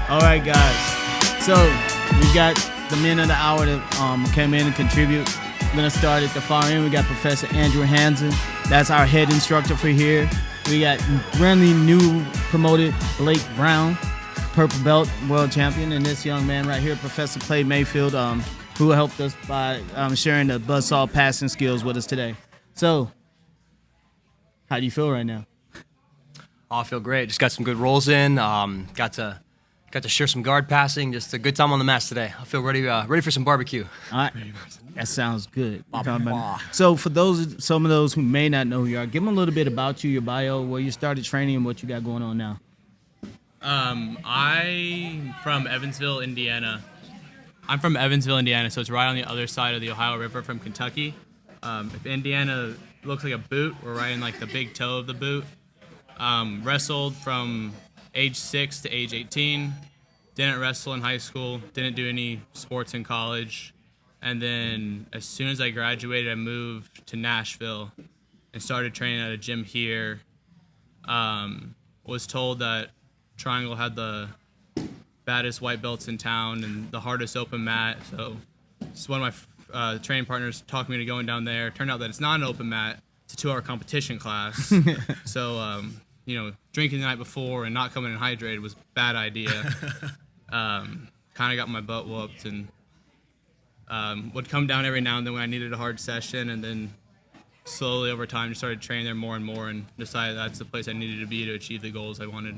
All right, guys. So we got the men of the hour that came in and contribute. We're going to start at the far end. We got Professor Andrew Hansen. That's our head instructor for here. We got brandly new promoted Blake Brown, purple belt world champion. And this young man right here, Professor Clay Mayfield, who helped us by sharing the Buzzsaw passing skills with us today. So, how do you feel right now? Oh, I feel great. Just got some good rolls in. Got to share some guard passing. Just a good time on the mats today. I feel ready for some barbecue. All right. That sounds good. So for some of those who may not know who you are, give them a little bit about you, your bio, where you started training, and what you got going on now. I'm from Evansville, Indiana. So it's right on the other side of the Ohio River from Kentucky. If Indiana looks like a boot, we're right in like the big toe of the boot. Wrestled from age 6 to age 18. Didn't wrestle in high school. Didn't do any sports in college. And then as soon as I graduated, I moved to Nashville and started training at a gym here. Was told that Triangle had the baddest white belts in town and the hardest open mat. So just one of my training partners talked me to going down there. Turned out that it's not an open mat. It's a 2-hour competition class. So, drinking the night before and not coming in hydrated was a bad idea. Kind of got my butt whooped and would come down every now and then when I needed a hard session, and then slowly over time just started training there more and more and decided that's the place I needed to be to achieve the goals I wanted.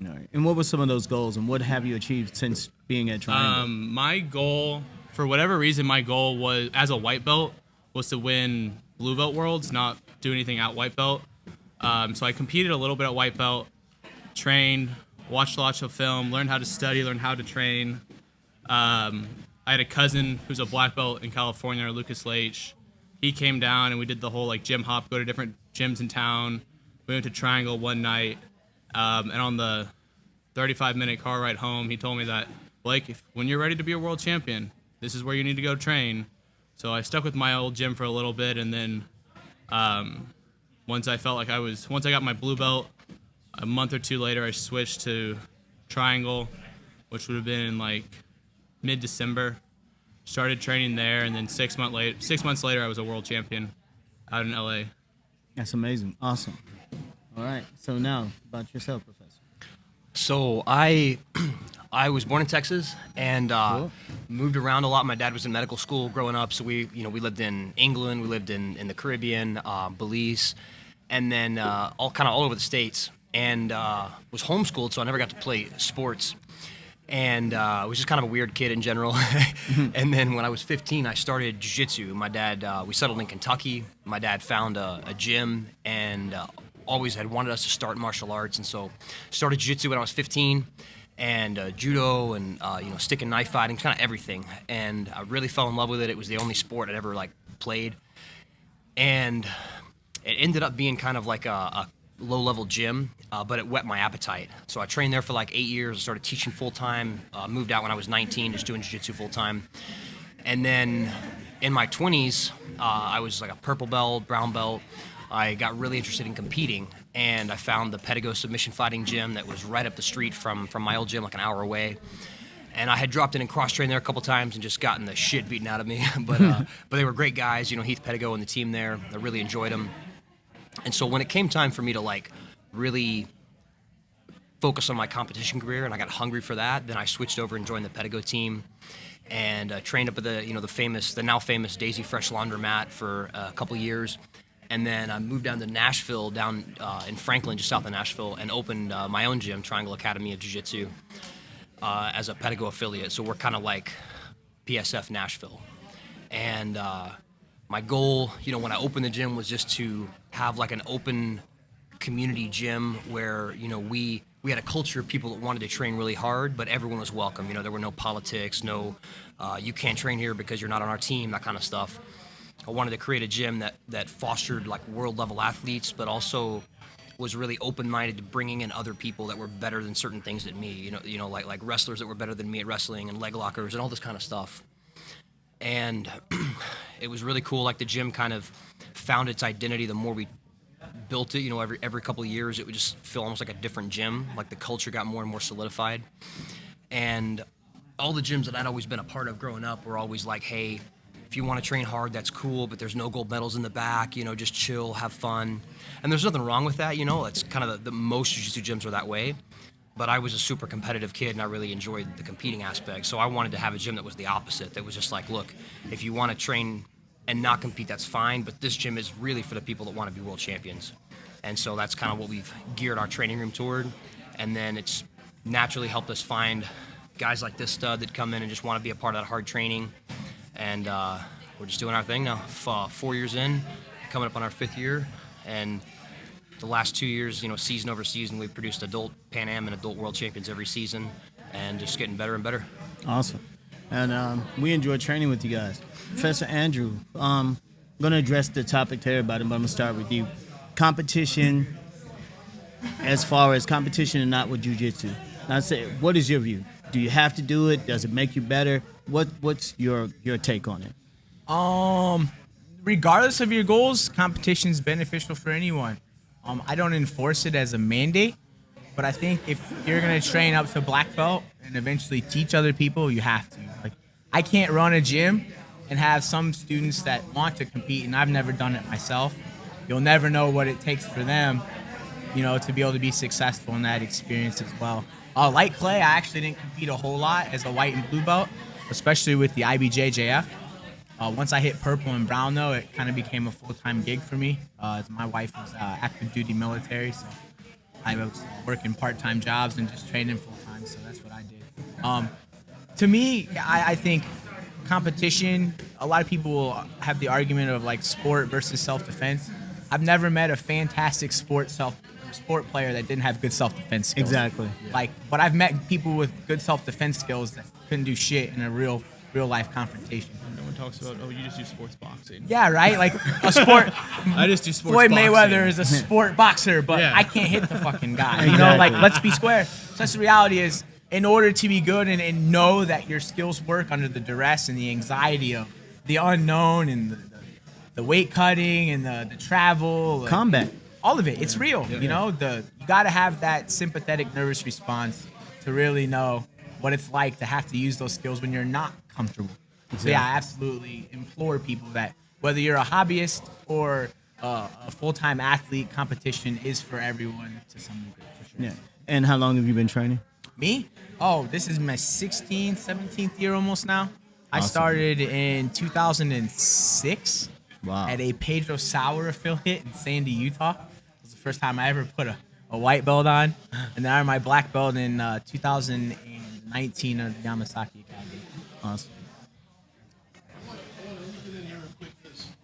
All right. And what were some of those goals, and what have you achieved since being at Triangle? My goal, for whatever reason, was, as a white belt, was to win blue belt worlds, not do anything at white belt. So I competed a little bit at white belt, trained, watched lots of film, learned how to study, learned how to train. I had a cousin who's a black belt in California, Lucas Leitch. He came down and we did the whole gym hop, go to different gyms in town. We went to Triangle one night, and on the 35-minute car ride home, he told me that, Blake, when you're ready to be a world champion, this is where you need to go train. So I stuck with my old gym for a little bit, and then once I got my blue belt, a month or two later, I switched to Triangle, which would have been in mid-December. Started training there, and then 6 months later, I was a world champion out in LA. That's amazing. Awesome. All right. So now, about yourself, Professor. So I was born in Texas and Cool. moved around a lot. My dad was in medical school growing up, so we lived in England, we lived in the Caribbean, Belize, and then all over the States. And was homeschooled, so I never got to play sports. And was just kind of a weird kid in general. And then when I was 15, I started Jiu-Jitsu. My dad, we settled in Kentucky. My dad found a gym and always had wanted us to start martial arts. And so started Jiu-Jitsu when I was 15, and Judo and, stick and knife fighting, kind of everything. And I really fell in love with it. It was the only sport I'd ever played. And it ended up being kind of like a low-level gym, but it whet my appetite. So I trained there for 8 years, started teaching full-time, moved out when I was 19, just doing jiu-jitsu full-time. And then in my 20s, I was a purple belt, brown belt. I got really interested in competing, and I found the Pedigo submission fighting gym that was right up the street from my old gym, an hour away. And I had dropped in and cross-trained there a couple times and just gotten the shit beaten out of me. But they were great guys, Heath Pedigo and the team there. I really enjoyed them. And so when it came time for me to really focus on my competition career, and I got hungry for that, then I switched over and joined the Pedigo team, and trained up at the now famous Daisy Fresh Laundromat for a couple years, and then I moved down to Nashville, down in Franklin, just south of Nashville, and opened my own gym, Triangle Academy of Jiu-Jitsu, as a Pedigo affiliate. So we're kind of like PSF Nashville, and my goal, when I opened the gym, was just to have an open community gym where, we had a culture of people that wanted to train really hard, but everyone was welcome. There were no politics, no, you can't train here because you're not on our team, that kind of stuff. I wanted to create a gym that fostered world level athletes, but also was really open-minded to bringing in other people that were better than certain things than me, like wrestlers that were better than me at wrestling and leg lockers and all this kind of stuff. And it was really cool. The gym kind of found its identity the more we built it, every couple of years, it would just feel almost like a different gym. Like the culture got more and more solidified. And all the gyms that I'd always been a part of growing up were always like, hey, if you want to train hard, that's cool, but there's no gold medals in the back, just chill, have fun. And there's nothing wrong with that, It's kind of the most jiu-jitsu gyms are that way. But I was a super competitive kid, and I really enjoyed the competing aspect. So I wanted to have a gym that was the opposite, that was just like, look, if you want to train and not compete, that's fine, but this gym is really for the people that want to be world champions. And so that's kind of what we've geared our training room toward. And then it's naturally helped us find guys like this stud that come in and just want to be a part of that hard training. And we're just doing our thing now. 4 years in, coming up on our 5th year. And the last 2 years, season over season, we've produced adult Pan Am and adult world champions every season, and just getting better and better. Awesome. And we enjoy training with you guys. Professor Andrew, I'm going to address the topic to everybody, but I'm going to start with you. Competition, as far as competition and not with jiu-jitsu. I say, what is your view? Do you have to do it? Does it make you better? What's your take on it? Regardless of your goals, competition is beneficial for anyone. I don't enforce it as a mandate, but I think if you're going to train up to black belt and eventually teach other people, you have to. Like, I can't run a gym and have some students that want to compete, and I've never done it myself. You'll never know what it takes for them, to be able to be successful in that experience as well. Like Clay, I actually didn't compete a whole lot as a white and blue belt, especially with the IBJJF. Once I hit purple and brown, though, it kind of became a full-time gig for me. My wife was active duty military, so I was working part-time jobs and just training full-time, so that's what I did. To me, I think competition, a lot of people will have the argument of like sport versus self-defense. I've never met a fantastic sport player that didn't have good self-defense skills. Exactly. But I've met people with good self-defense skills that couldn't do shit in a real life confrontation. No one talks about, you just do sports boxing. Yeah, right? Like a sport. I just do sports Floyd boxing. Mayweather is a sport boxer, but Yeah. I can't hit the fucking guy. Exactly. Let's be square. So that's the reality is, in order to be good and know that your skills work under the duress and the anxiety of the unknown and the weight cutting and the travel. Combat. All of it. It's real. You got to have that sympathetic nervous response to really know what it's like to have to use those skills when you're not comfortable. So yeah, I absolutely implore people that whether you're a hobbyist or a full-time athlete, competition is for everyone to some degree, for sure. Yeah. And how long have you been training? Me? Oh, this is my 16th, 17th year almost now. I Awesome. started in 2006 Wow. at a Pedro Sauer affiliate in Sandy, Utah. It was the first time I ever put a white belt on. And then I earned my black belt in 2019 at the Yamasaki Academy. Awesome. I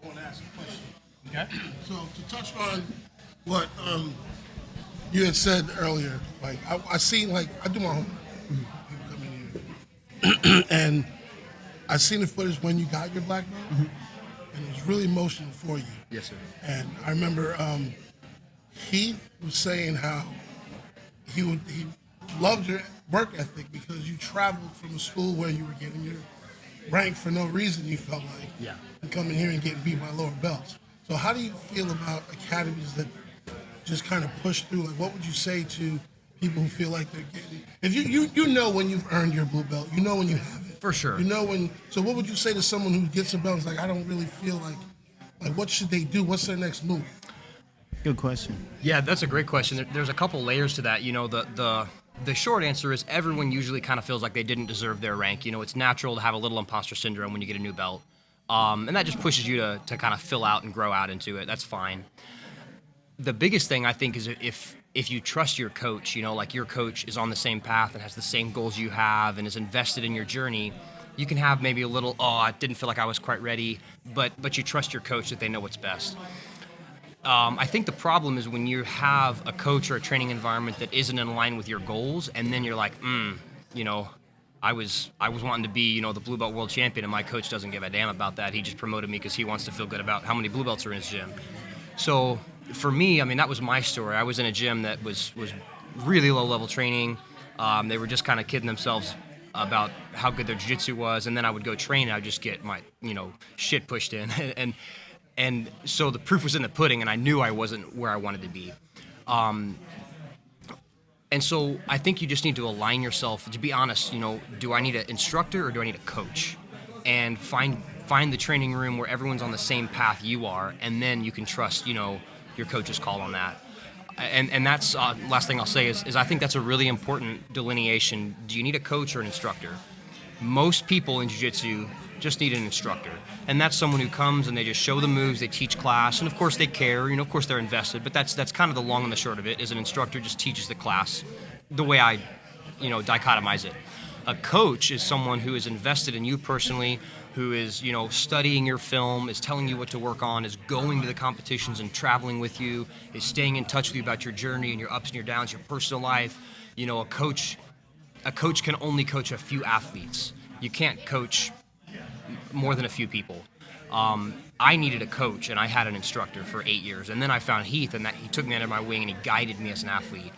want to ask a question. Okay. So to touch on what you had said earlier, like I seen, like I do my homework. People come in here, and I seen the footage when you got your black belt, and it was really emotional for you. Yes, sir. And I remember he was saying how he loved your work ethic because you traveled from a school where you were getting your rank for no reason. You felt like, Yeah. and coming here and getting beat by lower belts. So how do you feel about academies that just kind of push through? Like, what would you say to people who feel like they're getting? If you know when you've earned your blue belt, you know when you have it. For sure. You know when. So what would you say to someone who gets a belt and is like, I don't really feel like what should they do? What's their next move? Good question. Yeah, that's a great question. There's a couple layers to that. The short answer is everyone usually kind of feels like they didn't deserve their rank. It's natural to have a little imposter syndrome when you get a new belt. And that just pushes you to kind of fill out and grow out into it. That's fine. The biggest thing I think is if you trust your coach, like your coach is on the same path and has the same goals you have and is invested in your journey, you can have maybe a little, I didn't feel like I was quite ready, but you trust your coach that they know what's best. I think the problem is when you have a coach or a training environment that isn't in line with your goals, and then you're like, I was wanting to be, the blue belt world champion, and my coach doesn't give a damn about that. He just promoted me because he wants to feel good about how many blue belts are in his gym. So for me, that was my story. I was in a gym that was really low level training. They were just kind of kidding themselves about how good their jiu-jitsu was, and then I would go train and I'd just get my, shit pushed in. And And so the proof was in the pudding, and I knew I wasn't where I wanted to be. And so I think you just need to align yourself, to be honest, do I need an instructor or do I need a coach? And find the training room where everyone's on the same path you are, and then you can trust, your coach's call on that. And that's last thing I'll say is I think that's a really important delineation. Do you need a coach or an instructor? Most people in jiu-jitsu just need an instructor, and that's someone who comes and they just show the moves, they teach class, and of course they care, of course they're invested, but that's kind of the long and the short of it. Is an instructor just teaches the class the way I dichotomize it. A coach is someone who is invested in you personally, who is studying your film, is telling you what to work on, is going to the competitions and traveling with you, is staying in touch with you about your journey and your ups and your downs, your personal life. A coach can only coach a few athletes. You can't coach more than a few people. I needed a coach, and I had an instructor for 8 years. And then I found Heath, and he took me under my wing, and he guided me as an athlete.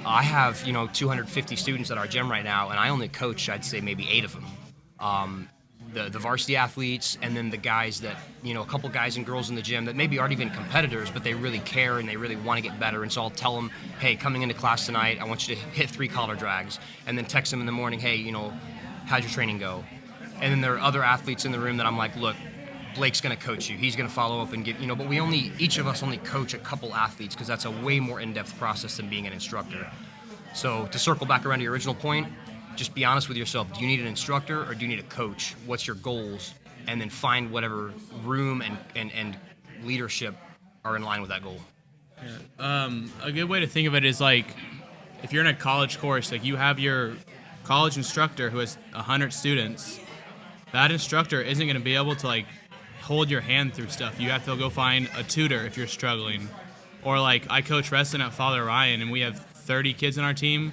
I have, 250 students at our gym right now, and I only coach, I'd say, maybe 8 of them. The varsity athletes, and then the guys that, a couple guys and girls in the gym that maybe aren't even competitors, but they really care and they really want to get better. And so I'll tell them, hey, coming into class tonight, I want you to hit 3 collar drags, and then text them in the morning, hey, how's your training go? And then there are other athletes in the room that I'm like, look, Blake's going to coach you. He's going to follow up and give, but each of us only coach a couple athletes because that's a way more in-depth process than being an instructor. So to circle back around to your original point, just be honest with yourself. Do you need an instructor or do you need a coach? What's your goals? And then find whatever room and leadership are in line with that goal. A good way to think of it is like, if you're in a college course, like you have your college instructor who has 100 students, that instructor isn't going to be able to like hold your hand through stuff. You have to go find a tutor if you're struggling. Or like I coach wrestling at Father Ryan, and we have 30 kids in our team,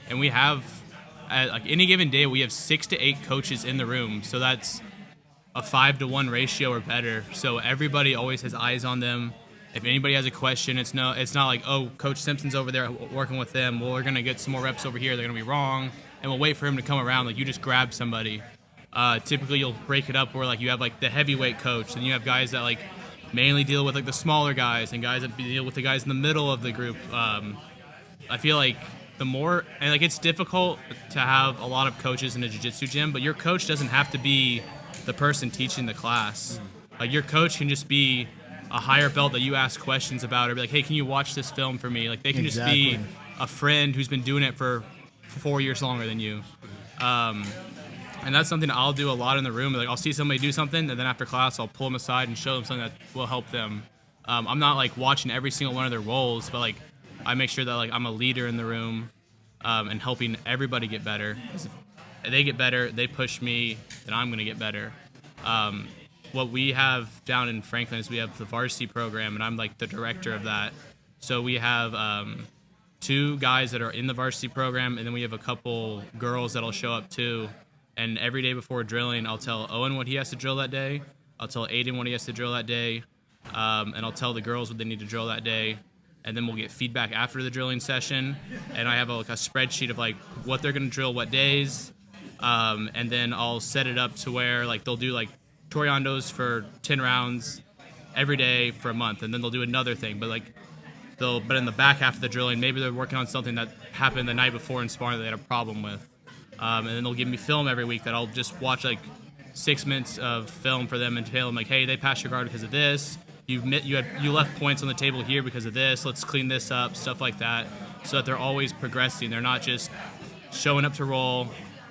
and we have like any given day we have 6 to 8 coaches in the room. So that's a 5-to-1 ratio or better. So everybody always has eyes on them. If anybody has a question, it's not like, oh, Coach Simpson's over there working with them. Well, we're gonna get some more reps over here. They're gonna be wrong, and we'll wait for him to come around. Like you just grab somebody. Typically you'll break it up where like you have like the heavyweight coach, and you have guys that like mainly deal with like the smaller guys, and guys that deal with the guys in the middle of the group. I feel like the more, and like it's difficult to have a lot of coaches in a jiu-jitsu gym, but your coach doesn't have to be the person teaching the class. Like your coach can just be a higher belt that you ask questions about, or be like, hey, can you watch this film for me? Like they can just be a friend who's been doing it for 4 years longer than you. And that's something I'll do a lot in the room. Like I'll see somebody do something, and then after class I'll pull them aside and show them something that will help them. I'm not like watching every single one of their roles, but like I make sure that like I'm a leader in the room, and helping everybody get better. 'Cause if they get better, they push me, then I'm gonna get better. What we have down in Franklin is we have the varsity program, and I'm like the director of that. So we have 2 guys that are in the varsity program, and then we have a couple girls that'll show up too. And every day before drilling, I'll tell Owen what he has to drill that day. I'll tell Aiden what he has to drill that day. And I'll tell the girls what they need to drill that day. And then we'll get feedback after the drilling session. And I have a spreadsheet of like what they're going to drill what days. And then I'll set it up to where like they'll do like Toriandos for 10 rounds every day for a month. And then they'll do another thing. But in the back half of the drilling, maybe they're working on something that happened the night before in sparring that they had a problem with. And then they'll give me film every week that I'll just watch like 6 minutes of film for them and tell them like, hey, they passed your guard because of this. You left points on the table here because of this. Let's clean this up, stuff like that, so that they're always progressing. They're not just showing up to roll,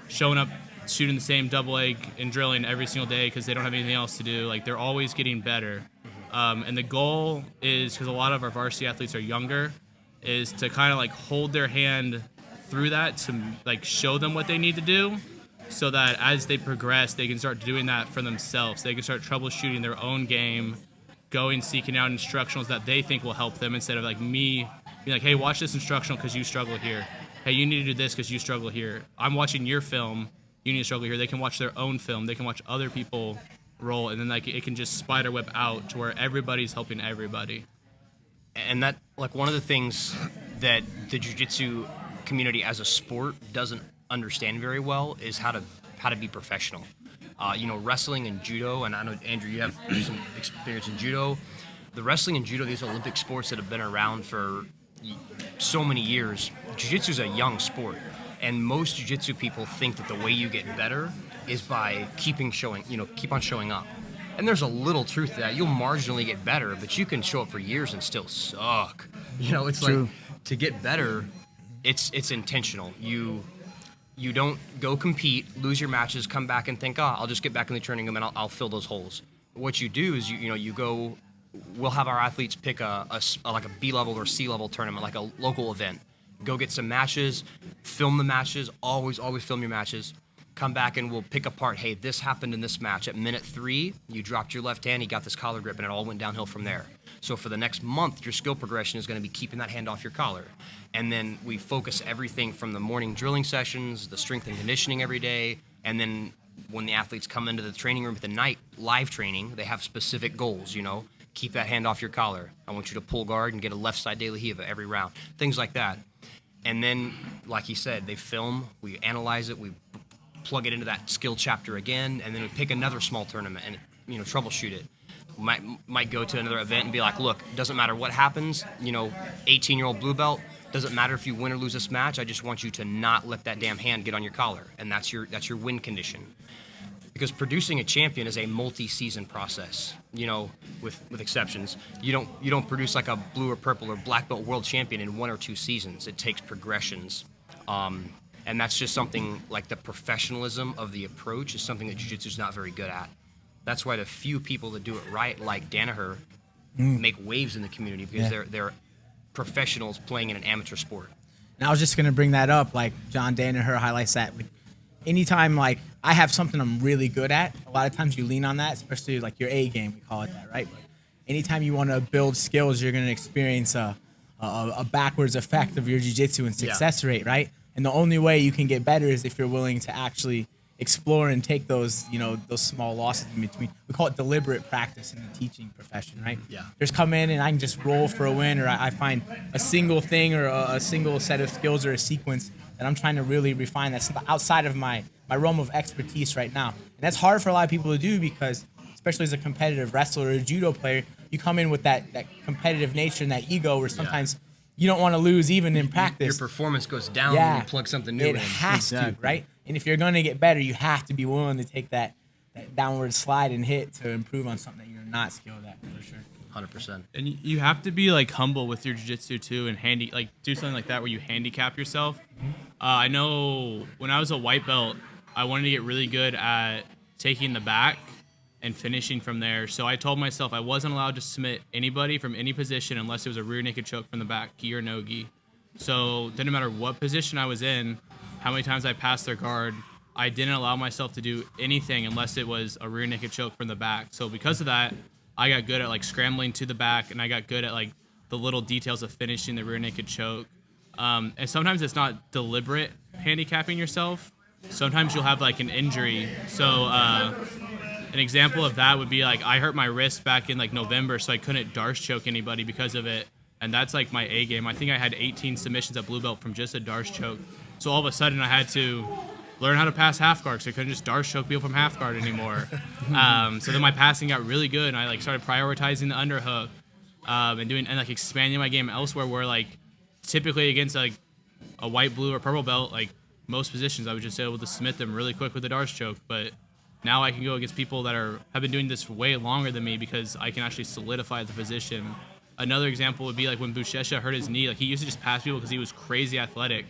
showing up, shooting the same double leg and drilling every single day because they don't have anything else to do. Like they're always getting better. And the goal is, because a lot of our varsity athletes are younger, is to kind of like hold their hand through that to like show them what they need to do, so that as they progress, they can start doing that for themselves. They can start troubleshooting their own game, seeking out instructionals that they think will help them, instead of like me being like, hey, watch this instructional because you struggle here. Hey, you need to do this because you struggle here. I'm watching your film. You need to struggle here. They can watch their own film. They can watch other people roll, and then like it can just spider web out to where everybody's helping everybody. And that, like, one of the things that the jiu-jitsu community as a sport doesn't understand very well is how to be professional. Wrestling and judo, and I know, Andrew, you have some experience in judo. The wrestling and judo, these Olympic sports that have been around for so many years. Jiu-Jitsu is a young sport, and most jiu-jitsu people think that the way you get better is by keep on showing up. And there's a little truth to that. You'll marginally get better, but you can show up for years and still suck. It's True. like, to get better, it's intentional. You don't go compete, lose your matches, come back and think, I'll just get back in the training room and I'll fill those holes. What you do is you go. We'll have our athletes pick like a B level or C level tournament, like a local event. Go get some matches, film the matches. Always film your matches. Come back and we'll pick apart. Hey, this happened in this match. At minute 3, you dropped your left hand, you got this collar grip, and it all went downhill from there. So for the next month, your skill progression is going to be keeping that hand off your collar. And then we focus everything from the morning drilling sessions, the strength and conditioning every day, and then when the athletes come into the training room at the night, live training, they have specific goals, Keep that hand off your collar. I want you to pull guard and get a left side de la Hiva every round. Things like that. And then, like he said, they film, we analyze it, we plug it into that skill chapter again, and then we pick another small tournament and troubleshoot it. Might go to another event and be like, look, doesn't matter what happens, 18-year-old blue belt, doesn't matter if you win or lose this match, I just want you to not let that damn hand get on your collar, and that's your win condition. Because producing a champion is a multi-season process, with exceptions. You don't produce like a blue or purple or black belt world champion in 1 or 2 seasons. It takes progressions. And that's just something like the professionalism of the approach is something that Jiu-Jitsu is not very good at. That's why the few people that do it right, like Danaher, make waves in the community because they're professionals playing in an amateur sport. And I was just going to bring that up, like John Danaher highlights that. Like, anytime like I have something I'm really good at, a lot of times you lean on that, especially like your A game, we call it that, right? But anytime you want to build skills, you're going to experience a backwards effect of your jiu-jitsu and success rate, right? And the only way you can get better is if you're willing to actually explore and take those, those small losses in between. We call it deliberate practice in the teaching profession, right? Yeah. Just come in and I can just roll for a win, or I find a single thing or a single set of skills or a sequence that I'm trying to really refine that's outside of my realm of expertise right now. And that's hard for a lot of people to do because, especially as a competitive wrestler or a judo player, you come in with that competitive nature and that ego where sometimes you don't want to lose even in practice. Your performance goes down when you plug something new in. It has to, right? And if you're going to get better, you have to be willing to take that downward slide and hit to improve on something that you're not skilled at, for sure. 100%. And you have to be like humble with your jiu-jitsu too, and do something like that where you handicap yourself. I know when I was a white belt, I wanted to get really good at taking the back and finishing from there. So I told myself I wasn't allowed to submit anybody from any position unless it was a rear naked choke from the back, gi or no gi. So it didn't matter what position I was in, how many times I passed their guard, I didn't allow myself to do anything unless it was a rear naked choke from the back. So because of that, I got good at like scrambling to the back, and I got good at like the little details of finishing the rear naked choke. And sometimes it's not deliberate handicapping yourself. Sometimes you'll have like an injury. So an example of that would be like I hurt my wrist back in like November, so I couldn't Darce choke anybody because of it. And that's like my A game. I think I had 18 submissions at blue belt from just a Darce choke. So all of a sudden I had to learn how to pass half guard, so I couldn't just Darce choke people from half guard anymore. So then my passing got really good, and I like started prioritizing the underhook and like expanding my game elsewhere. Where like typically against like a white, blue, or purple belt, like most positions, I was just able to submit them really quick with the Darce choke. But now I can go against people that have been doing this for way longer than me because I can actually solidify the position. Another example would be like when Buchecha hurt his knee. Like he used to just pass people because he was crazy athletic.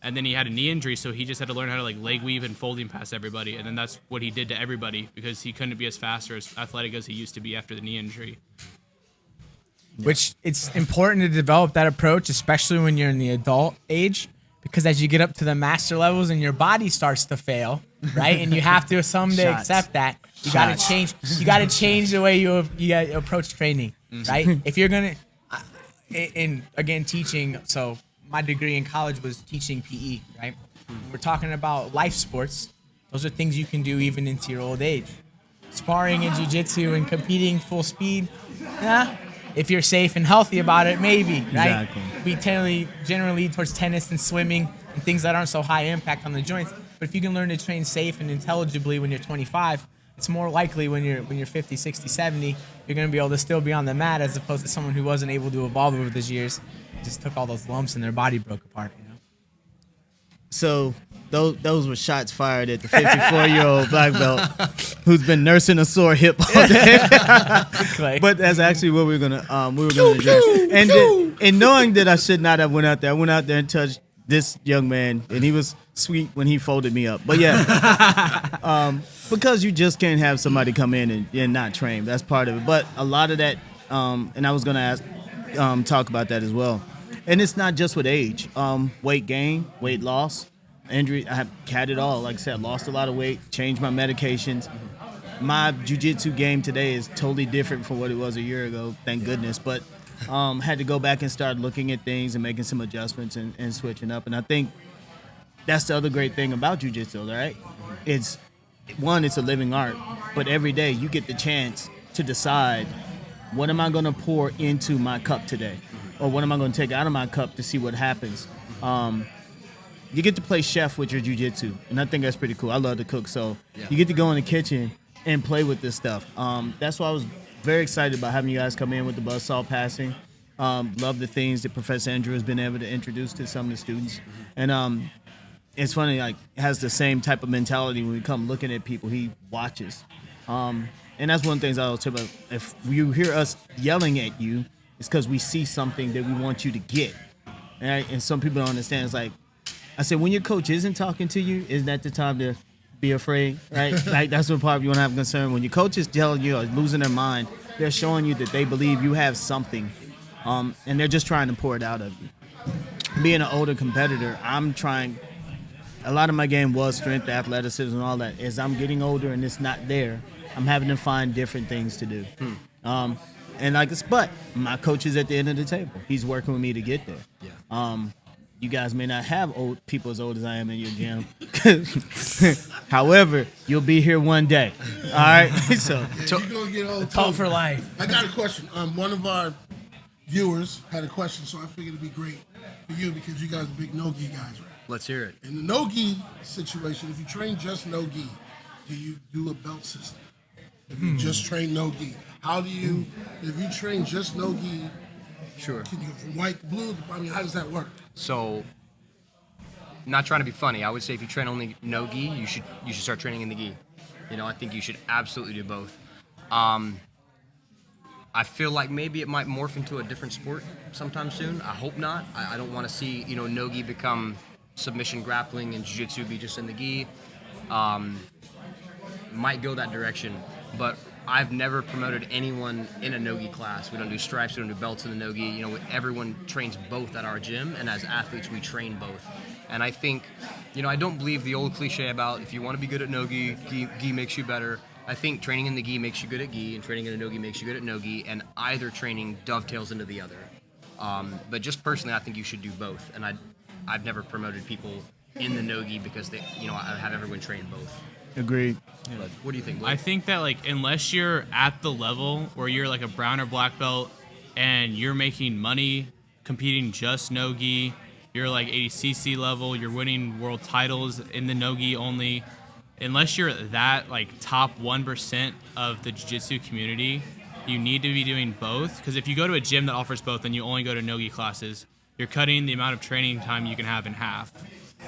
And then he had a knee injury, so he just had to learn how to like leg weave and folding past everybody. And then that's what he did to everybody because he couldn't be as fast or as athletic as he used to be after the knee injury. Which it's important to develop that approach, especially when you're in the adult age, because as you get up to the master levels and your body starts to fail, right? And you have to someday accept that. You got to change. You got to change the way you approach training, right? If you're gonna, and again, teaching. So my degree in college was teaching PE, right? We're talking about life sports. Those are things you can do even into your old age. Sparring and jiu-jitsu and competing full speed, if you're safe and healthy about it, maybe, right? Exactly. We generally lead towards tennis and swimming and things that aren't so high impact on the joints. But if you can learn to train safe and intelligibly when you're 25, it's more likely when you're 50, 60, 70, you're going to be able to still be on the mat as opposed to someone who wasn't able to evolve over those years, just took all those lumps and their body broke apart, you know? So those were shots fired at the 54-year-old black belt who's been nursing a sore hip all day. But that's actually what we were gonna address. And knowing that I should not have went out there, I went out there and touched this young man, and he was sweet when he folded me up. But yeah, because you just can't have somebody come in and not train. That's part of it. But a lot of that, and I was gonna talk about that as well. And it's not just with age. Weight gain, weight loss, injury. I have had it all. Like I said, lost a lot of weight, changed my medications. My jiu-jitsu game today is totally different from what it was a year ago, thank goodness. But had to go back and start looking at things and making some adjustments and switching up. And I think that's the other great thing about jiu-jitsu, right? It's a living art. But every day you get the chance to decide, what am I going to pour into my cup today? Or what am I going to take out of my cup to see what happens? You get to play chef with your jiu-jitsu, and I think that's pretty cool. I love to cook, so you get to go in the kitchen and play with this stuff. That's why I was very excited about having you guys come in with the Buzzsaw passing. Love the things that Professor Andrew has been able to introduce to some of the students. And it's funny, like, it has the same type of mentality when we come looking at people. He watches. And that's one of the things I always tell about. If you hear us yelling at you, it's because we see something that we want you to get. Right? And some people don't understand. It's like, I said, when your coach isn't talking to you, isn't that the time to be afraid, right? Like, that's what part you want to have concern. When your coach is telling you or losing their mind, they're showing you that they believe you have something, and they're just trying to pour it out of you. Being an older competitor, I'm trying. A lot of my game was strength, athleticism, and all that. As I'm getting older and it's not there, I'm having to find different things to do. And but my coach is at the end of the table. He's working with me to get there. Yeah. You guys may not have old people as old as I am in your gym. However, you'll be here one day. All right. So you're gonna get old. Talk for life. I got a question. One of our viewers had a question, so I figured it'd be great for you because you guys are big no-gi guys, right? Let's hear it. In the no-gi situation, if you train just no-gi, do you do a belt system? If you just train no-gi, how do you? If you train just no-gi, Sure. can you go from white to blue? I mean, how does that work? So, not trying to be funny, I would say if you train only no gi, you should start training in the gi. You know, I think you should absolutely do both. I feel like maybe it might morph into a different sport sometime soon. I hope not. I don't want to see, no gi become submission grappling and jiu-jitsu be just in the gi. Might go that direction, but I've never promoted anyone in a no-gi class. We don't do stripes, we don't do belts in the no-gi. Everyone trains both at our gym, and as athletes, we train both. And I think, I don't believe the old cliche about if you want to be good at no-gi, gi makes you better. I think training in the gi makes you good at gi, and training in the no-gi makes you good at no-gi, and either training dovetails into the other. But just personally, I think you should do both. And I've never promoted people in the no-gi because I have everyone train both. agreed. But what do you think, Blake? I think that, unless you're at the level where you're a brown or black belt and you're making money competing just no-gi, you're ADCC level, you're winning world titles in the no-gi only, unless you're that top 1% of the jiu-jitsu community, you need to be doing both. Because if you go to a gym that offers both and you only go to no-gi classes, you're cutting the amount of training time you can have in half.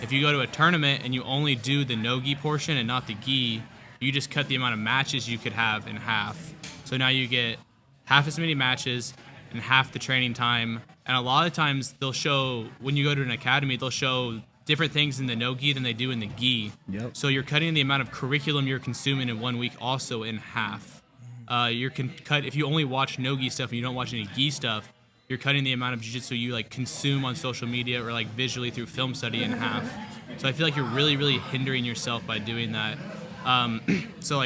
If you go to a tournament and you only do the no-gi portion and not the gi, you just cut the amount of matches you could have in half. So now you get half as many matches and half the training time. And a lot of times they'll show, when you go to an academy, they'll show different things in the no-gi than they do in the gi. Yep. So you're cutting the amount of curriculum you're consuming in 1 week also in half. You can cut, if you only watch no-gi stuff and you don't watch any gi stuff, you're cutting the amount of jiu-jitsu you consume on social media or visually through film study in half. So I feel like you're really, really hindering yourself by doing that. So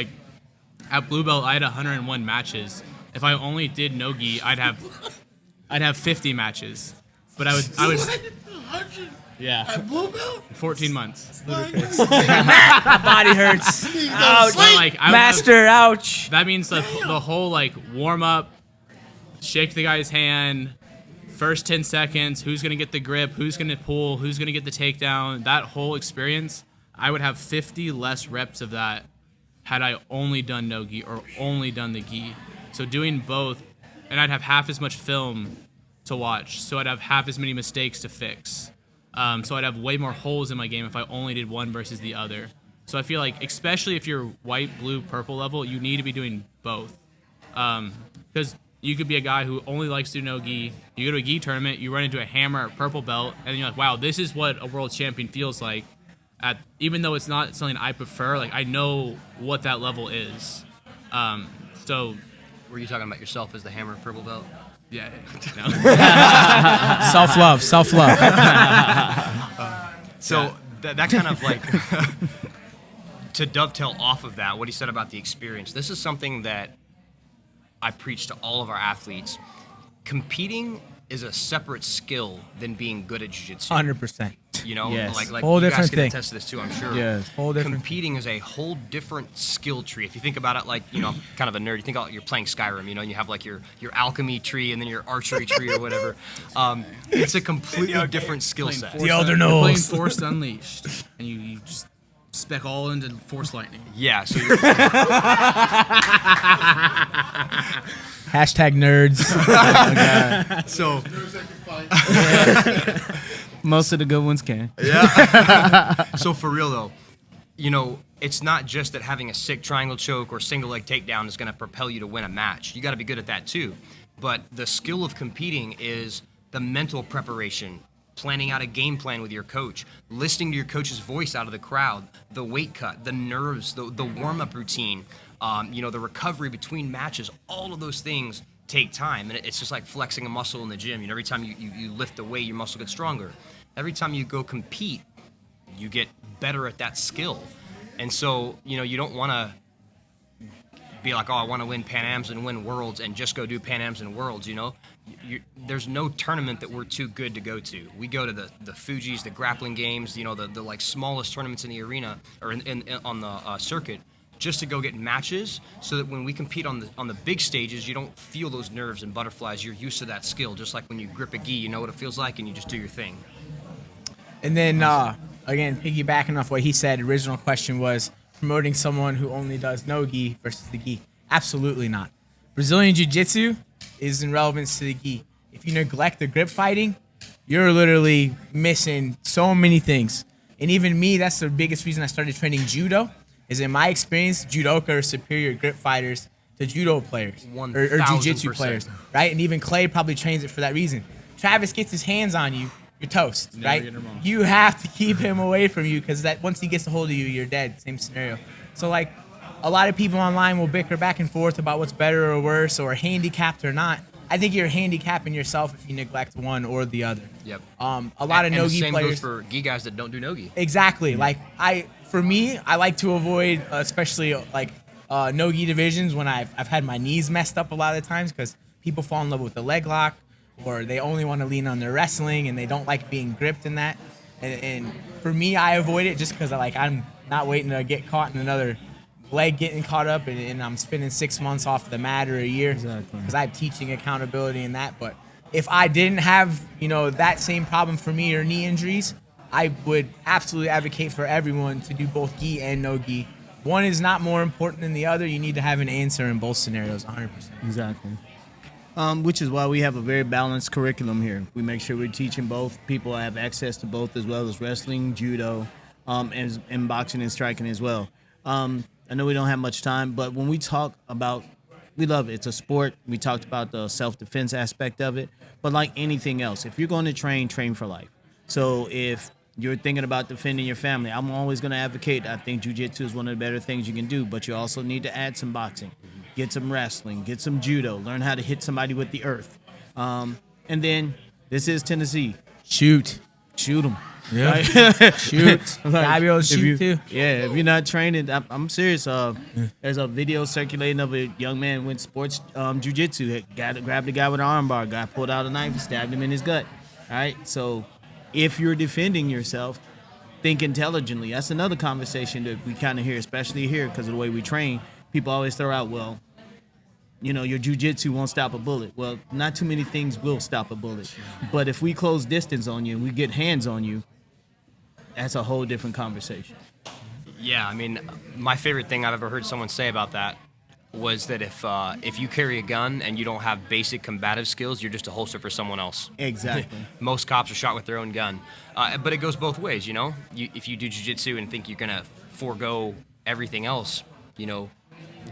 at Blue Belt, I had 101 matches. If I only did no-gi, I'd have 50 matches. But I was 100 yeah, at Blue Belt? 14 months. My body hurts. Ouch. But, Master, ouch. That means the whole warm up, shake the guy's hand, first 10 seconds, who's gonna get the grip, who's gonna pull, who's gonna get the takedown, that whole experience. I would have 50 less reps of that had I only done no-gi or only done the gi. So doing both, and I'd have half as much film to watch, so I'd have half as many mistakes to fix. So I'd have way more holes in my game if I only did one versus the other. So I feel like, especially if you're white, blue, purple level, you need to be doing both. Because you could be a guy who only likes to do no-gi. You go to a gi tournament, you run into a hammer or purple belt, and you're like, wow, this is what a world champion feels like. Even though it's not something I prefer, like I know what that level is. So Were you talking about yourself as the hammer purple belt? yeah, Self-love. So that kind of like, to dovetail off of that, what he said about the experience, this is something that I preach to all of our athletes. Competing is a separate skill than being good at jiu-jitsu. 100%. You know, Yes. like Whole you different guys can thing. attest to this too, I'm sure. Yes. Whole different. Competing is a whole different skill tree. If you think about it like, you know, kind of a nerd, you think you're playing Skyrim, you know, and you have like your alchemy tree and then your archery tree or whatever. It's a completely different skill set. The Elder You're playing Knolls. Force Unleashed, and you just spec all into Force Lightning. Yeah, so you're, Hashtag nerds. so There's that can fight. Most of the good ones can. So for real though, you know, it's not just that having a sick triangle choke or single leg takedown is going to propel you to win a match. You got to be good at that too. But the skill of competing is the mental preparation, planning out a game plan with your coach, listening to your coach's voice out of the crowd, the weight cut, the nerves, the warm-up routine, you know, the recovery between matches. All of those things take time, and it's just like flexing a muscle in the gym. You know, every time you lift a weight, your muscle gets stronger. Every time you go compete, you get better at that skill. And so, you know, you don't want to be like, oh, I want to win Pan Ams and win Worlds and just go do Pan Ams and Worlds, you know? There's no tournament that we're too good to go to. We go to the Fujis, the grappling games, you know, the like smallest tournaments in the arena or on the circuit, just to go get matches, so that when we compete on the big stages, you don't feel those nerves and butterflies. You're used to that skill, just like when you grip a gi, you know what it feels like, and you just do your thing. And then, again, piggybacking off what he said, original question was promoting someone who only does no-gi versus the gi. Absolutely not. Brazilian Jiu-Jitsu is in relevance to the gi. If you neglect the grip fighting, you're literally missing so many things. And even me, that's the biggest reason I started training Judo, is in my experience, Judoka are superior grip fighters to Judo players or Jiu-Jitsu 1000%. players, right? And even Clay probably trains it for that reason. Travis gets his hands on you, you're toast, right? get him off. You have to keep him away from you, because that once he gets a hold of you, you're dead. Same scenario. So like, a lot of people online will bicker back and forth about what's better or worse or handicapped or not. I think you're handicapping yourself if you neglect one or the other. Yep. A lot of and the no-gi same players. goes for gi guys that don't do no-gi. Exactly. Like for me, I like to avoid, especially like no-gi divisions when I've had my knees messed up a lot of the times, because people fall in love with the leg lock, or they only want to lean on their wrestling and they don't like being gripped in that. And for me, I avoid it just because I'm not waiting to get caught in another leg getting caught up and I'm spending 6 months off the mat or a year. Exactly. Because I have teaching accountability in that. But if I didn't have, that same problem for me or knee injuries, I would absolutely advocate for everyone to do both gi and no gi. One is not more important than the other. You need to have an answer in both scenarios, 100%. Exactly. Which is why we have a very balanced curriculum here. We make sure we're teaching both. People have access to both, as well as wrestling, judo, and boxing and striking as well. I know we don't have much time, but when we talk about, we love it. It's a sport. We talked about the self-defense aspect of it. But like anything else, if you're going to train for life. So if you're thinking about defending your family, I'm always going to advocate. I think jiu-jitsu is one of the better things you can do, but you also need to add some boxing. Get some wrestling, get some judo, learn how to hit somebody with the earth. And then this is Tennessee. Shoot. Shoot them. Yeah. Shoot. Gotta be able to shoot too. Yeah, if you're not training, I'm serious. There's a video circulating of a young man went sports jiu-jitsu. Grabbed a guy with an armbar. Guy pulled out a knife and stabbed him in his gut. All right, so if you're defending yourself, think intelligently. That's another conversation that we kind of hear, especially here because of the way we train. People always throw out, well, your jiu-jitsu won't stop a bullet. Well, not too many things will stop a bullet. But if we close distance on you and we get hands on you, that's a whole different conversation. Yeah, I mean, my favorite thing I've ever heard someone say about that was that if you carry a gun and you don't have basic combative skills, you're just a holster for someone else. Exactly. Most cops are shot with their own gun. But it goes both ways, you know? If you do jiu-jitsu and think you're going to forego everything else, you know,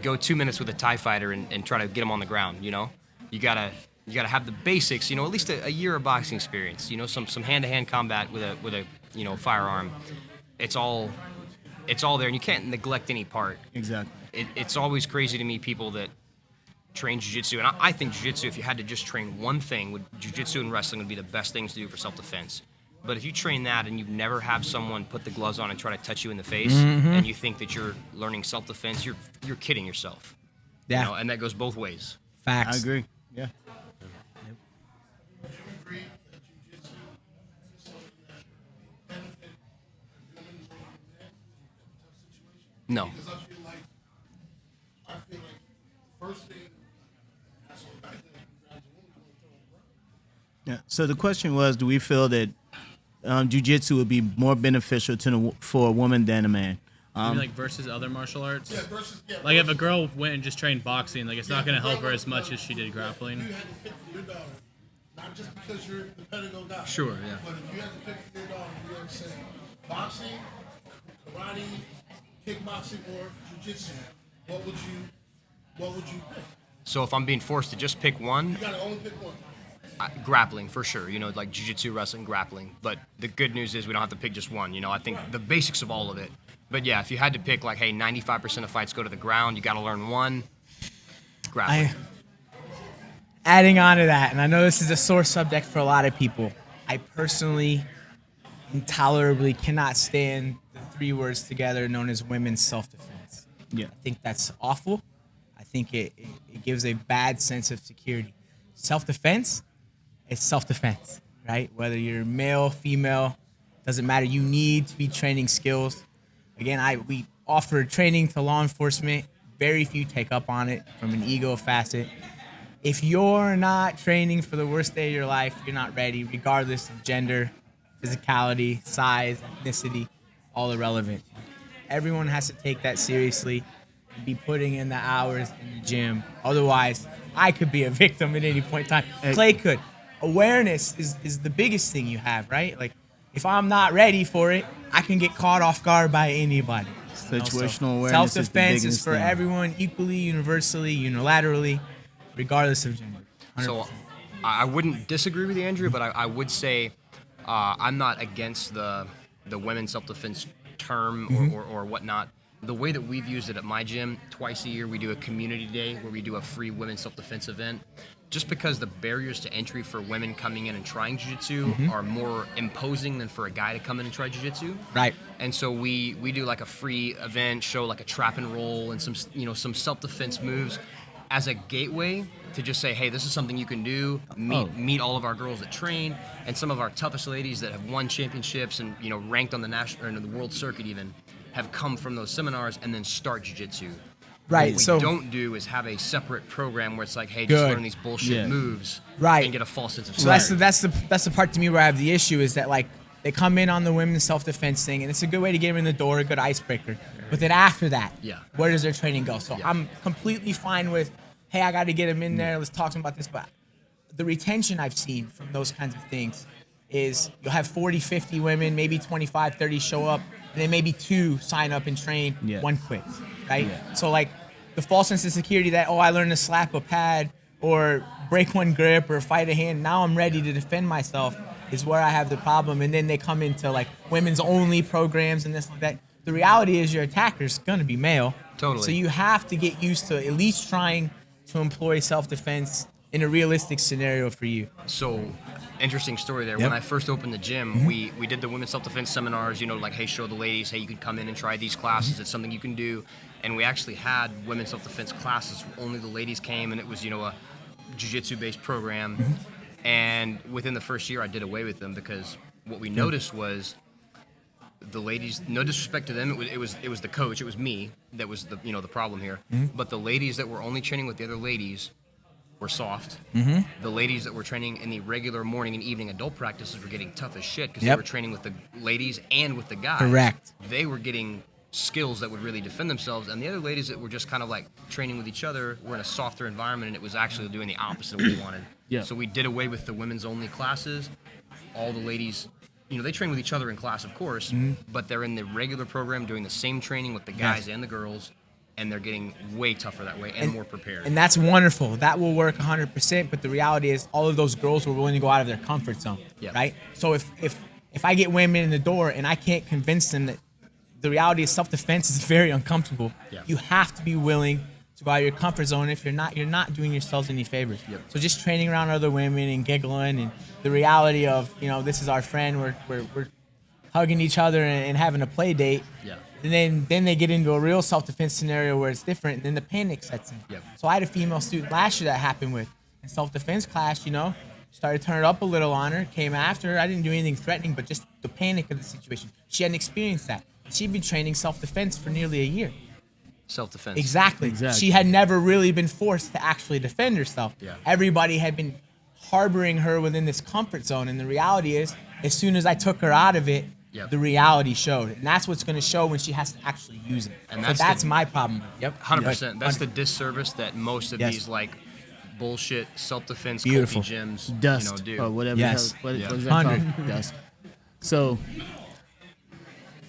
go 2 minutes with a TIE fighter and try to get them on the ground, you know? You gotta have the basics, you know, at least a year of boxing experience, you know, some hand-to-hand combat with a you know, firearm. It's all there, and you can't neglect any part. Exactly. It's always crazy to me, people that train jiu-jitsu, and I think jiu-jitsu, if you had to just train one thing, jiu-jitsu and wrestling would be the best things to do for self-defense. But if you train that and you never have someone put the gloves on and try to touch you in the face, and you think that you're learning self-defense, you're kidding yourself. Yeah. You know, and that goes both ways. Facts. I agree. Yeah. Would you agree that jiu-jitsu is something that benefit women more than men in a tough situation? No. Because I feel like the first thing that's what I did grabs a woman and throw her around. Yeah. So the question was, do we feel that jiu-jitsu would be more beneficial for a woman than a man? Maybe like versus other martial arts. Yeah, versus Like if a girl went and just trained boxing, like it's not going to help her as much as she did grappling. You had to pick for your daughter, not just because you're the pedagogue guy. Sure, yeah. But if you had to pick for your daughter, you had to say boxing, karate, kickboxing, or jiu-jitsu. What would you pick? So if I'm being forced to just pick one, You gotta only pick one. grappling for sure, you know, like jiu-jitsu, wrestling, grappling. But the good news is we don't have to pick just one, you know. I think the basics of all of it. But yeah, if you had to pick, like, hey, 95% of fights go to the ground, you got to learn one, grappling. Adding on to that, and I know this is a sore subject for a lot of people, I personally intolerably cannot stand the 3 words together known as women's self-defense. Yeah. I think that's awful. I think it gives a bad sense of security. Self-defense is self-defense, right? Whether you're male, female, doesn't matter. You need to be training skills. Again, we offer training to law enforcement. Very few take up on it from an ego facet. If you're not training for the worst day of your life, you're not ready, regardless of gender, physicality, size, ethnicity, all irrelevant. Everyone has to take that seriously and be putting in the hours in the gym. Otherwise, I could be a victim at any point in time. Clay could. Awareness is the biggest thing you have, right? Like, if I'm not ready for it, I can get caught off guard by anybody. Situational awareness Self-defense is the is for biggest thing. everyone equally, universally, unilaterally, regardless of gender. 100%. So I wouldn't disagree with you, Andrew, but I would say I'm not against the women's self-defense term or whatnot. The way that we've used it at my gym, twice a year we do a community day where we do a free women's self-defense event. Just because the barriers to entry for women coming in and trying jiu-jitsu are more imposing than for a guy to come in and try jiu-jitsu. Right. And so we do like a free event, show like a trap and roll and some self-defense moves as a gateway to just say, hey, this is something you can do. Meet all of our girls that train and some of our toughest ladies that have won championships and, you know, ranked on the national or in the world circuit even have come from those seminars and then start jiu-jitsu. Right. What So we don't do is have a separate program where it's like, hey, just Good. learn these bullshit moves Right. and get a false sense of So security. that's the part to me where I have the issue is that, like, they come in on the women's self-defense thing, and it's a good way to get them in the door, a good icebreaker. But then after that, Yeah. where does their training go? So Yeah. I'm completely fine with, hey, I got to get them in there. Let's talk to them about this. But the retention I've seen from those kinds of things is you'll have 40, 50 women, maybe 25, 30 show up, and then maybe 2 sign up and train, Yeah. 1 quits, right? So, like, the false sense of security that, I learned to slap a pad or break one grip or fight a hand, now I'm ready to defend myself, is where I have the problem. And then they come into, like, women's only programs and this like that. The reality is your attacker's going to be male. Totally. So you have to get used to at least trying to employ self-defense in a realistic scenario for you. So, interesting story there. Yep. When I first opened the gym, we did the women's self-defense seminars, you know, like, hey, show the ladies, hey, you can come in and try these classes. It's something you can do. And we actually had women's self-defense classes. Only the ladies came, and it was, you know, a jiu-jitsu-based program. And within the first year, I did away with them because what we noticed was the ladies, no disrespect to them, it was the coach, it was me that was the problem here. But the ladies that were only training with the other ladies were soft. Mm-hmm. The ladies that were training in the regular morning and evening adult practices were getting tough as shit because Yep. they were training with the ladies and with the guys. Correct. They were getting skills that would really defend themselves, and the other ladies that were just kind of like training with each other were in a softer environment, and it was actually doing the opposite of what we wanted. Yeah. So we did away with the women's only classes. All the ladies, they train with each other in class, of course, but they're in the regular program doing the same training with the guys and the girls, and they're getting way tougher that way and more prepared. And that's wonderful. That will work 100%. But the reality is, all of those girls were willing to go out of their comfort zone, Yeah. right? So if I get women in the door and I can't convince them that the reality is self-defense is very uncomfortable, Yeah. you have to be willing to go out of your comfort zone. If you're not doing yourselves any favors. Yep. So just training around other women and giggling, and the reality of, this is our friend, we're hugging each other and having a play date. Yeah. And then they get into a real self-defense scenario where it's different, and then the panic sets in. Yep. So I had a female student last year that happened with. In self-defense class, started turning up a little on her, came after her. I didn't do anything threatening, but just the panic of the situation. She hadn't experienced that. She'd been training self-defense for nearly a year. Self-defense. Exactly. Exactly. She had never really been forced to actually defend herself. Yeah. Everybody had been harboring her within this comfort zone, and the reality is, as soon as I took her out of it, Yep. the reality showed, and that's what's going to show when she has to actually use it. And So that's that's the- my problem. Yep. 100%. That's the disservice that most of Yes. these bullshit self-defense Beautiful. culty gyms Dust do. or whatever. Yes. What Yeah. is that called? 100. Dust. So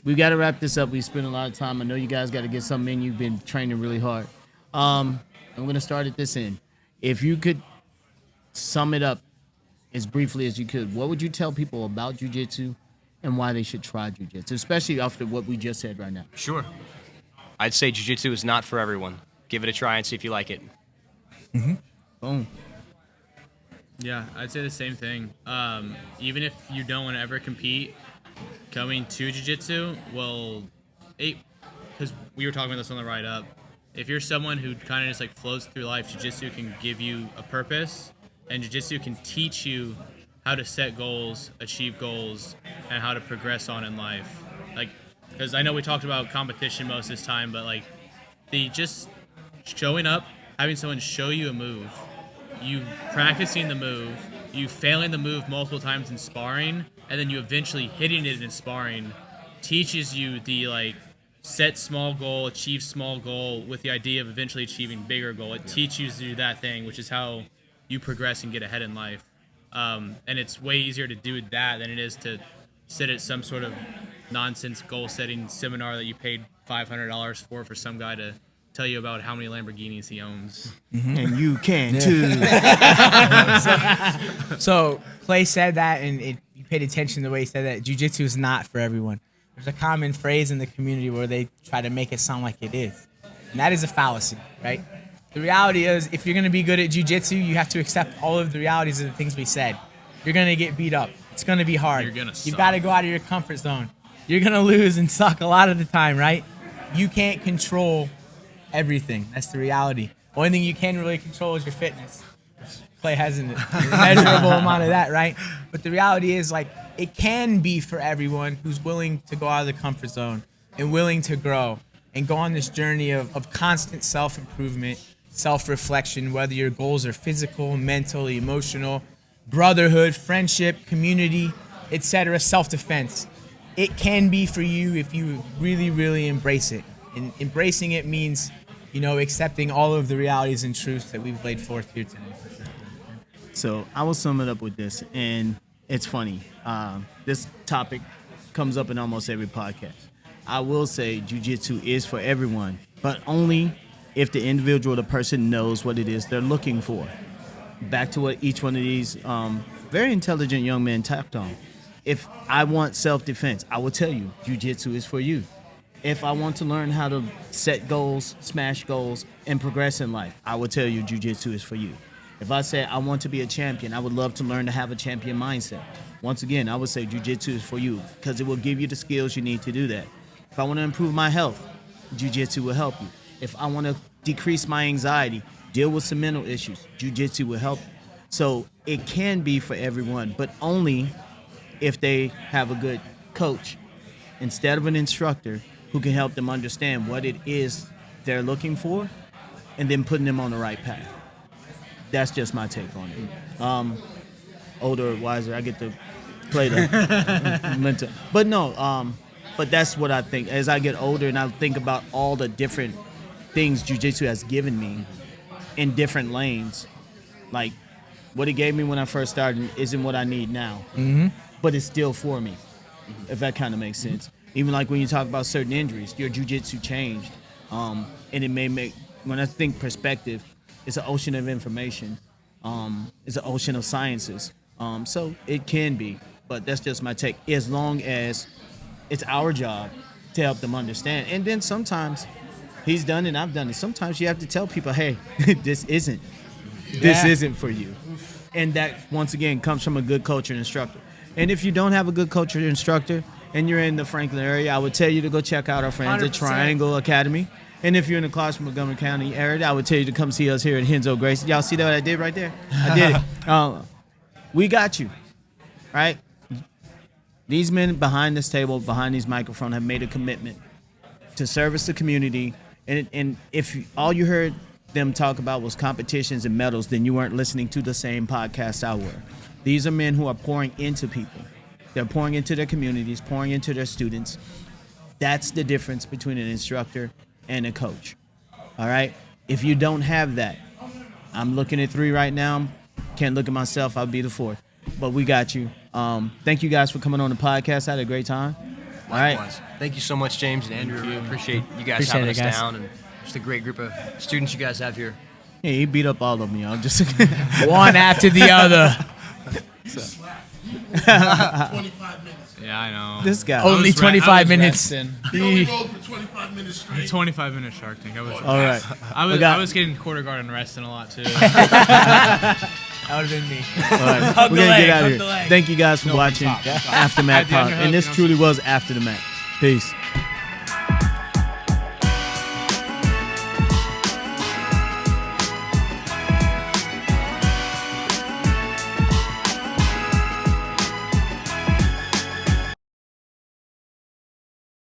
we got to wrap this up. We spent a lot of time. I know you guys got to get something in. You've been training really hard. I'm going to start at this end. If you could sum it up as briefly as you could, what would you tell people about jiu-jitsu and why they should try jiu-jitsu, especially after what we just said right now? Sure. I'd say jiu-jitsu is not for everyone. Give it a try and see if you like it. Boom. Yeah, I'd say the same thing. Even if you don't want to ever compete, coming to jiu-jitsu will, because we were talking about this on the ride up. If you're someone who kind of just floats through life, jiu-jitsu can give you a purpose, and jiu-jitsu can teach you how to set goals, achieve goals, and how to progress on in life. Because I know we talked about competition most of this time, but the just showing up, having someone show you a move, you practicing the move, you failing the move multiple times in sparring, and then you eventually hitting it in sparring, teaches you the set small goal, achieve small goal with the idea of eventually achieving bigger goal. It teaches you that thing, which is how you progress and get ahead in life. And it's way easier to do that than it is to sit at some sort of nonsense goal-setting seminar that you paid $500 for some guy to tell you about how many Lamborghinis he owns. And you can too. So Clay said that, and you paid attention to the way he said that. Jiu-jitsu is not for everyone. There's a common phrase in the community where they try to make it sound like it is, and that is a fallacy, right? The reality is, if you're going to be good at jiu-jitsu, you have to accept all of the realities of the things we said. You're going to get beat up. It's going to be hard. You're gonna You've suck. got to go out of your comfort zone. You're going to lose and suck a lot of the time, right? You can't control everything. That's the reality. The only thing you can really control is your fitness. Clay has an immeasurable amount of that, right? But the reality is, it can be for everyone who's willing to go out of the comfort zone and willing to grow and go on this journey of constant self-improvement, self-reflection, whether your goals are physical, mental, emotional, brotherhood, friendship, community, etc., self-defense. It can be for you if you really, really embrace it. And embracing it means, accepting all of the realities and truths that we've laid forth here today. So I will sum it up with this, and it's funny. This topic comes up in almost every podcast. I will say jiu-jitsu is for everyone, but only if the individual, the person knows what it is they're looking for. Back to what each one of these very intelligent young men tapped on. If I want self-defense, I will tell you, jiu-jitsu is for you. If I want to learn how to set goals, smash goals, and progress in life, I will tell you jiu-jitsu is for you. If I say I want to be a champion, I would love to learn to have a champion mindset. Once again, I would say jiu-jitsu is for you because it will give you the skills you need to do that. If I want to improve my health, jiu-jitsu will help you. If I want to decrease my anxiety, deal with some mental issues, jiu-jitsu will help you. So it can be for everyone, but only if they have a good coach instead of an instructor who can help them understand what it is they're looking for and then putting them on the right path. that's just my take on it. Older, wiser, I get to play the mentor. But no, but that's what I think. As I get older and I think about all the different things jiu-jitsu has given me in different lanes, like what it gave me when I first started isn't what I need now. But it's still for me, if that kind of makes sense. Even like when you talk about certain injuries, your jiu-jitsu changed. And it may make, when I think perspective, it's an ocean of information. It's an ocean of sciences. So it can be, but that's just my take. As long as it's our job to help them understand. And then sometimes he's done it, I've done it. Sometimes you have to tell people, hey, this isn't for you. And that, once again, comes from a good culture instructor. And if you don't have a good culture instructor and you're in the Franklin area, I would tell you to go check out our friends at 100%. Triangle Academy. And if you're in the Clarksville, Montgomery County area, I would tell you to come see us here at Renzo Gracie. Y'all see that what I did right there? I did it. We got you, right? These men behind this table, behind these microphones, have made a commitment to service the community. And if all you heard them talk about was competitions and medals, then you weren't listening to the same podcast I were. These are men who are pouring into people. They're pouring into their communities, pouring into their students. That's the difference between an instructor and a coach. All right? If you don't have that, I'm looking at 3 right now. Can't look at myself. I'll be the 4th. But we got you. Thank you guys for coming on the podcast. I had a great time. All right. Likewise. Thank you so much, James and Andrew. We appreciate you guys having us down, and just a great group of students you guys have here. Yeah, he beat up all of me. I'm just One after the other. 25 minutes. Yeah, I know. this guy. Only 25 minutes. He only rolled for 25 minutes straight. 25-minute Shark Tank. All right. I was getting quarter guard and resting a lot too. That would have been me. All right. Hug We're the going to leg, get out hug of the here. leg. Thank you guys for watching Aftermath At the Pod. underhook, And this you know, truly was After the Mat. Peace.